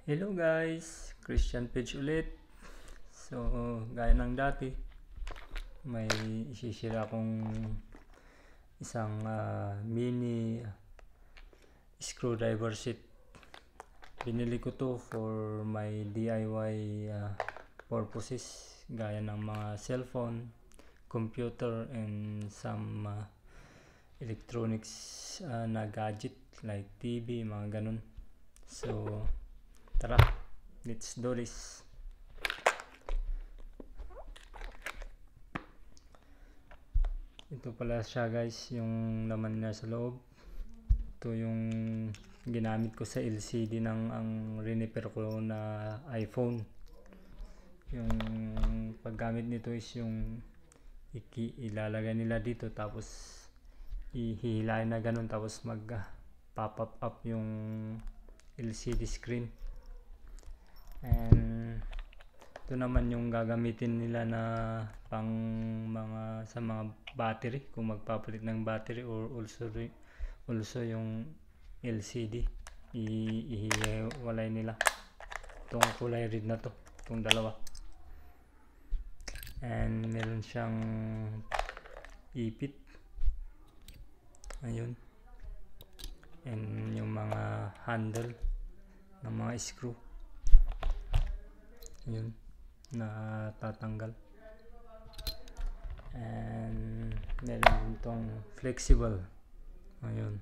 Hello guys, Christian Page ulit. So, gaya ng dati, may isishare akong isang mini screwdriver set. Binili ko to for my DIY purposes, gaya ng mga cellphone, computer, and some electronics na gadget like TV, mga ganun. So, tara, let's do this. Ito pala siya guys, yung laman niya sa loob. Ito yung ginamit ko sa LCD ng ang riniper ko na iPhone. Yung paggamit nito is yung ilalagay nila dito, tapos ihihilahin na ganun, tapos mag pop up yung LCD screen. And ito naman yung gagamitin nila na pang mga sa mga battery, kung magpapalit ng battery, or also yung LCD ihiwalay nila. Itong kulay red na to, itong dalawa. And meron siyang ipit, ayun, and yung mga handle ng mga screw, yun, na tatanggal. And meron itong flexible, ayun.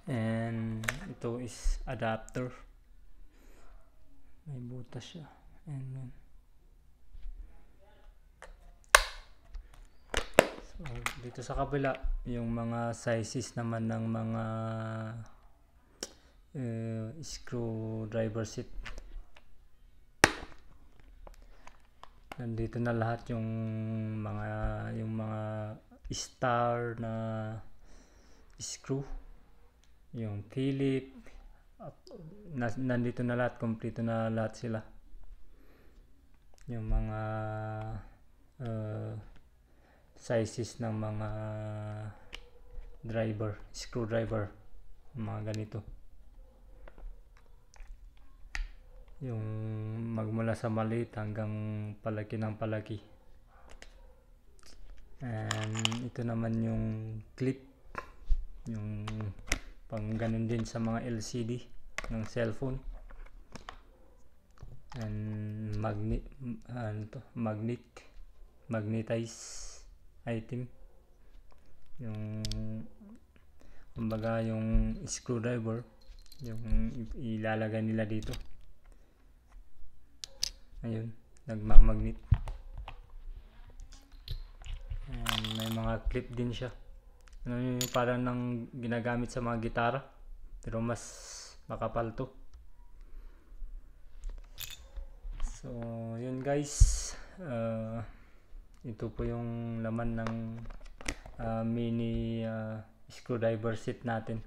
And ito is adapter, may butas siya. And so, dito sa kabila, yung mga sizes naman ng mga screwdriver set. Nandito na lahat yung mga star na screw, yung Philip, nandito na lahat, kompleto na lahat sila. Yung mga sizes ng mga screwdriver, mga ganito. Yung magmula sa maliit hanggang palaki ng palaki. And ito naman yung clip, yung pang ganun din sa mga LCD ng cellphone. And magnetized item, yung kumbaga yung screwdriver, yung ilalagay nila dito, ayun, nagmamagnet. And may mga clip din siya, yung parang nang ginagamit sa mga gitara, pero mas makapal to. So yun guys, ito po yung laman ng mini screwdriver set natin.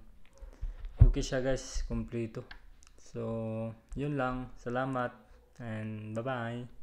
Okay siya guys, kompleto. So yun lang, salamat and bye bye.